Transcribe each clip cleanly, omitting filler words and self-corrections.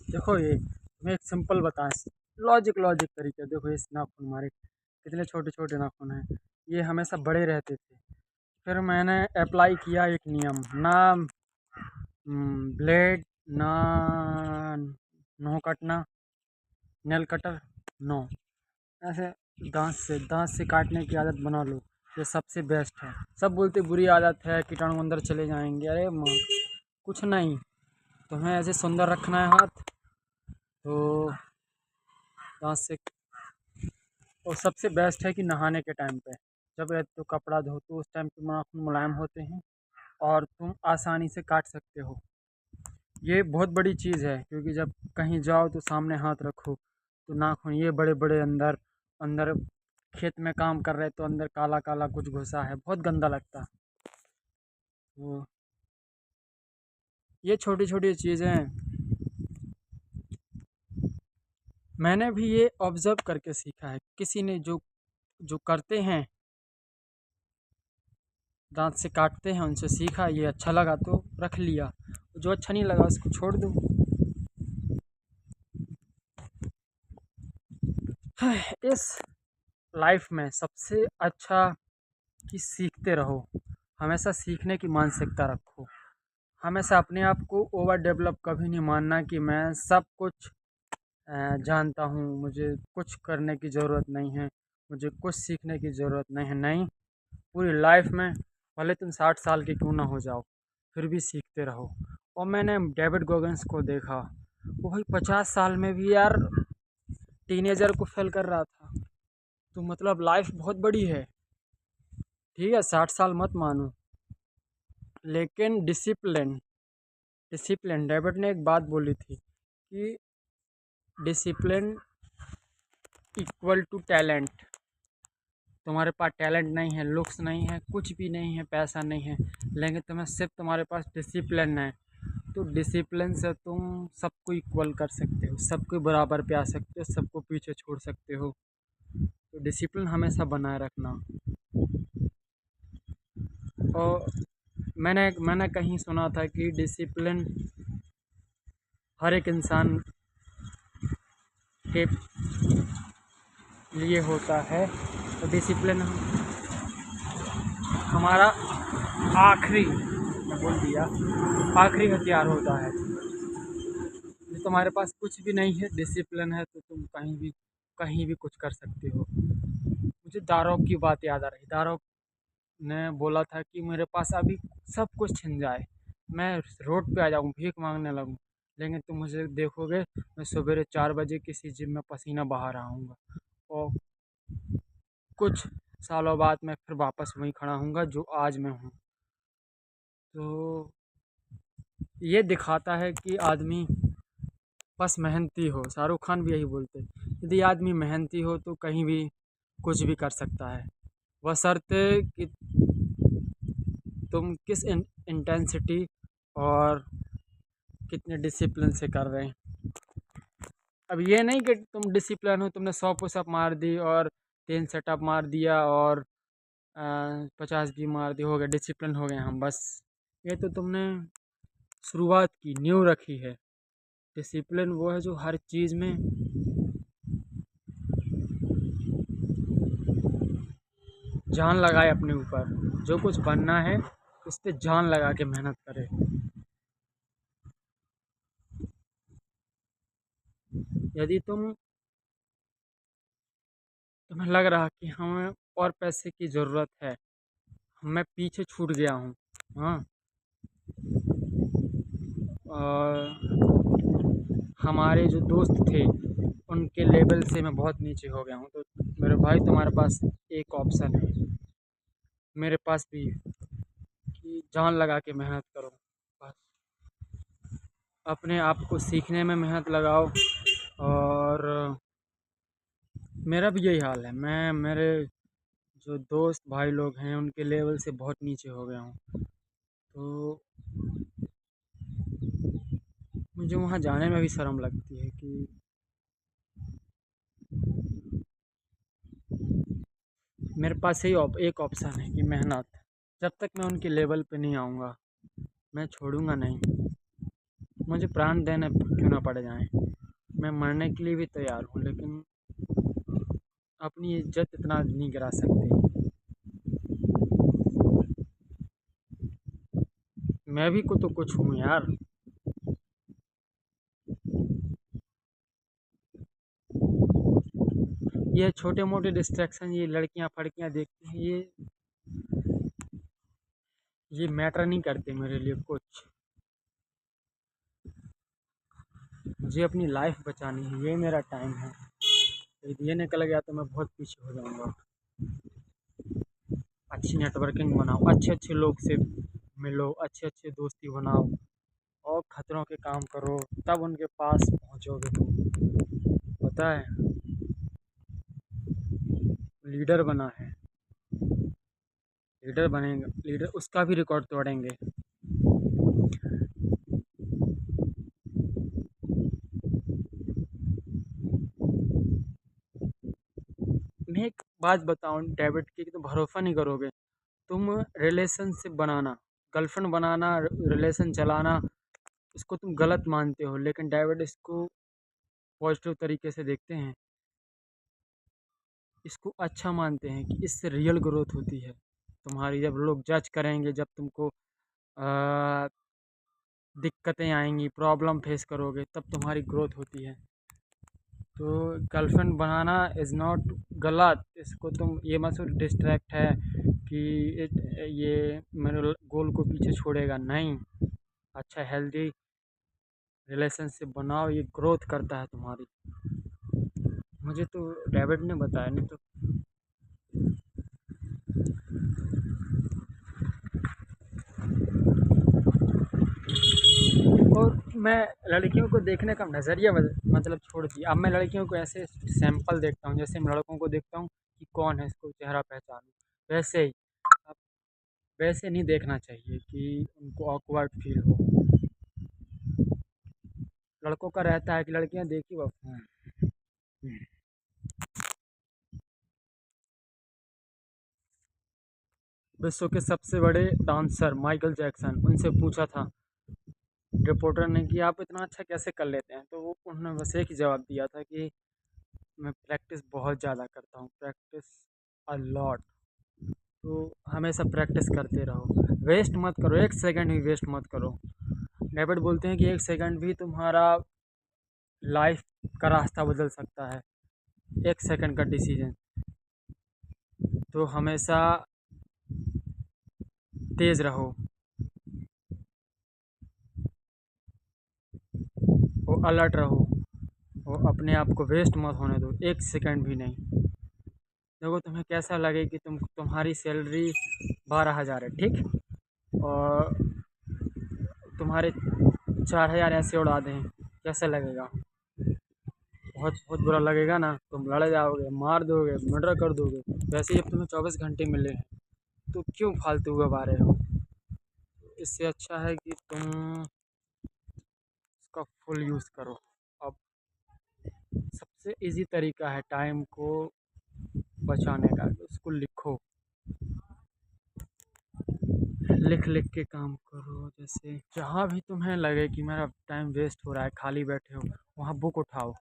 देखो ये मैं एक सिंपल बताएं, लॉजिक लॉजिक तरीके। देखो इस नाखून हमारे कितने छोटे छोटे नाखून हैं, ये हमेशा बड़े रहते थे। फिर मैंने अप्लाई किया एक नियम ना, ब्लेड ना, नो कटना, नेल कटर नो, ऐसे दांत से काटने की आदत बना लो। ये सबसे बेस्ट है। सब बोलते बुरी आदत है, कीटाणु अंदर चले जाएंगे। अरे माँ, कुछ नहीं, तुम्हें ऐसे सुंदर रखना है हाथ तो दांत से। और सबसे बेस्ट है कि नहाने के टाइम पे जब तो कपड़ा धो तो उस टाइम पे नाखून मुलायम होते हैं और तुम आसानी से काट सकते हो। ये बहुत बड़ी चीज़ है, क्योंकि जब कहीं जाओ तो सामने हाथ रखो तो नाखून ये बड़े बड़े अंदर अंदर, खेत में काम कर रहे तो अंदर काला काला कुछ घुसा है, बहुत गंदा लगता है। तो ये छोटी छोटी चीज़ें मैंने भी ये ऑब्ज़र्व करके सीखा है। किसी ने जो जो करते हैं, दांत से काटते हैं, उनसे सीखा, ये अच्छा लगा तो रख लिया, जो अच्छा नहीं लगा उसको छोड़ दो। इस लाइफ में सबसे अच्छा कि सीखते रहो, हमेशा सीखने की मानसिकता रखो। हमेशा अपने आप को ओवर डेवलप कभी नहीं मानना कि मैं सब कुछ जानता हूँ, मुझे कुछ करने की ज़रूरत नहीं है, मुझे कुछ सीखने की ज़रूरत नहीं है। नहीं, पूरी लाइफ में भले तुम 60 साल के क्यों ना हो जाओ, फिर भी सीखते रहो। और मैंने डेविड गोगन्स को देखा, वो भाई 50 साल में भी यार टीनेजर को फेल कर रहा था। तो मतलब लाइफ बहुत बड़ी है। ठीक है, 60 साल मत मानो, लेकिन डिसिप्लिन, डिसिप्लिन डेविड ने एक बात बोली थी कि डिसिप्लिन इक्वल टू टैलेंट। तुम्हारे पास टैलेंट नहीं है, लुक्स नहीं है, कुछ भी नहीं है, पैसा नहीं है, लेकिन तुम्हें सिर्फ तुम्हारे पास डिसिप्लिन है, तो डिसिप्लिन से तुम सबको इक्वल कर सकते हो, सबके बराबर पे आ सकते हो, सबको पीछे छोड़ सकते हो। तो डिसिप्लिन हमेशा बनाए रखना। और मैंने कहीं सुना था कि डिसिप्लिन हर एक इंसान के लिए होता है। तो डिसिप्लिन हमारा आखिरी, मैं बोल दिया, आखिरी हथियार होता है। यदि तुम्हारे पास कुछ भी नहीं है, डिसिप्लिन है, तो तुम कहीं भी कुछ कर सकते हो। मुझे दारोक की बात याद आ रही। दारोक ने बोला था कि मेरे पास अभी सब कुछ छिन जाए, मैं रोड पे आ जाऊँ, भीख मांगने लगूँ, लेकिन तुम मुझे देखोगे मैं सवेरे 4 बजे किसी जिम में पसीना बहा रहा हूँगा, और कुछ सालों बाद मैं फिर वापस वहीं खड़ा हूँगा जो आज मैं हूँ। तो ये दिखाता है कि आदमी बस मेहनती हो। शाहरुख खान भी यही बोलते हैं, यदि आदमी मेहनती हो तो कहीं भी कुछ भी कर सकता है, बशर्ते कि तुम किस इंटेंसिटी और कितने डिसिप्लिन से कर रहे हैं। अब ये नहीं कि तुम डिसिप्लिन हो, तुमने 100 पुशअप मार दी और 3 सेटअप मार दिया और 50 भी मार दी, हो गया डिसिप्लिन, हो गए हम बस। ये तो तुमने शुरुआत की, नींव रखी है। डिसिप्लिन वो है जो हर चीज़ में जान लगाए अपने ऊपर, जो कुछ बनना है उस पर जान लगा के मेहनत करे। यदि तुम्हें लग रहा कि हमें और पैसे की ज़रूरत है, मैं पीछे छूट गया हूँ, हाँ, और हमारे जो दोस्त थे उनके लेवल से मैं बहुत नीचे हो गया हूँ, तो मेरे भाई तुम्हारे पास एक ऑप्शन है, मेरे पास भी, कि जान लगा के मेहनत करो। बस अपने आप को सीखने में मेहनत लगाओ। और मेरा भी यही हाल है, मैं मेरे जो दोस्त भाई लोग हैं उनके लेवल से बहुत नीचे हो गया हूँ। तो मुझे वहाँ जाने में भी शर्म लगती है कि मेरे पास यही एक ऑप्शन है कि मेहनत। जब तक मैं उनके लेवल पे नहीं आऊँगा, मैं छोड़ूंगा नहीं। मुझे प्राण देने क्यों ना पड़ जाएं, मैं मरने के लिए भी तैयार हूँ, लेकिन अपनी इज्जत इतना नहीं गिरा सकते। मैं भी को तो कुछ हूँ यार। ये छोटे मोटे डिस्ट्रैक्शन, ये लड़कियां फड़कियां देखती हैं, ये मैटर नहीं करते मेरे लिए कुछ। मुझे अपनी लाइफ बचानी है, ये मेरा टाइम है। यदि ये निकल गया तो मैं बहुत पीछे हो जाऊंगा। अच्छी नेटवर्किंग बनाओ, अच्छे अच्छे लोग से मिलो, अच्छे अच्छे दोस्ती बनाओ और खतरों के काम करो, तब उनके पास पहुंचोगे तुम। पता है, लीडर बना है, लीडर बनेंगे, लीडर उसका भी रिकॉर्ड तोड़ेंगे। मैं एक बात बताऊं डेविड की, तो भरोसा नहीं करोगे तुम। रिलेशनशिप बनाना, गर्लफ्रेंड बनाना, रिलेशन चलाना, इसको तुम गलत मानते हो, लेकिन डेविड इसको पॉजिटिव तरीके से देखते हैं। इसको अच्छा मानते हैं कि इससे रियल ग्रोथ होती है तुम्हारी। जब लोग जज करेंगे, जब तुमको दिक्कतें आएंगी, प्रॉब्लम फेस करोगे, तब तुम्हारी ग्रोथ होती है। तो गर्लफ्रेंड बनाना इज़ नॉट गलत, इसको तुम ये मत सोच डिस्ट्रैक्ट है कि ये मेरे गोल को पीछे छोड़ेगा, नहीं। अच्छा हेल्दी रिलेशनशिप बनाओ, ये ग्रोथ करता है तुम्हारी। मुझे तो डेविड ने बताया, नहीं तो। और मैं लड़कियों को देखने का नज़रिया मतलब छोड़ दिया। अब मैं लड़कियों को ऐसे सैंपल देखता हूँ, जैसे मैं लड़कों को देखता हूँ कि कौन है, इसको चेहरा पहचानूं, वैसे ही। अब वैसे नहीं देखना चाहिए कि उनको ऑकवर्ड फील हो। लड़कों का रहता है कि लड़कियां देखी बस विश्व के सबसे बड़े डांसर माइकल जैक्सन, उनसे पूछा था रिपोर्टर ने कि आप इतना अच्छा कैसे कर लेते हैं, तो वो उन्होंने बस एक ही जवाब दिया था कि मैं प्रैक्टिस बहुत ज़्यादा करता हूँ, प्रैक्टिस अ लॉट। तो हमेशा प्रैक्टिस करते रहो, वेस्ट मत करो, एक सेकंड भी वेस्ट मत करो। डेविड बोलते हैं कि एक सेकंड भी तुम्हारा लाइफ का रास्ता बदल सकता है, एक सेकंड का डिसीजन। तो हमेशा तेज़ रहो और अलर्ट रहो और अपने आप को वेस्ट मत होने दो, एक सेकंड भी नहीं। देखो तुम्हें कैसा लगे कि तुम्हारी सैलरी 12,000 है, ठीक, और तुम्हारे 4,000 ऐसे उड़ा दें, कैसा लगेगा? बहुत बहुत बुरा लगेगा ना। तुम लड़ जाओगे, मार दोगे, मर्डर कर दोगे। वैसे ही अब तुम्हें 24 घंटे मिले हैं, तो क्यों फालतू गवा रहे हो? इससे अच्छा है कि तुम उसका फुल यूज़ करो। अब सबसे इजी तरीका है टाइम को बचाने का, उसको लिखो, लिख लिख के काम करो। जैसे जहाँ भी तुम्हें लगे कि मेरा टाइम वेस्ट हो रहा है, खाली बैठे हो, वहाँ बुक उठाओ,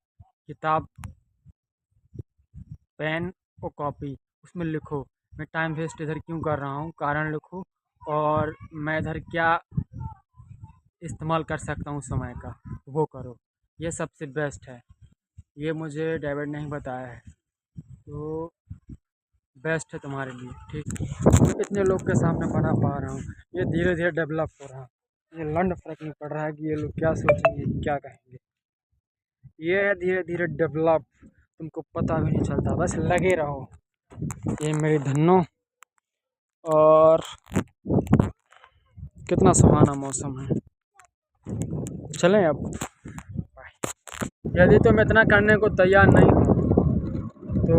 किताब, पेन और कॉपी, उसमें लिखो मैं टाइम वेस्ट इधर क्यों कर रहा हूँ, कारण लिखो, और मैं इधर क्या इस्तेमाल कर सकता हूँ समय का, वो करो। ये सबसे बेस्ट है, ये मुझे डेविड ने ही बताया है, तो बेस्ट है तुम्हारे लिए, ठीक। मैं इतने लोग के सामने बना पा रहा हूँ, ये धीरे धीरे डेवलप हो रहा है। ये लंड फर्क नहीं पड़ रहा है कि ये लोग क्या सोचेंगे, क्या कहेंगे। ये है धीरे धीरे डेवलप, तुमको पता भी नहीं चलता, बस लगे रहो। ये मेरी धन्नो, और कितना सुहाना मौसम है। चलें अब, यदि तुम इतना करने को तैयार नहीं हो तो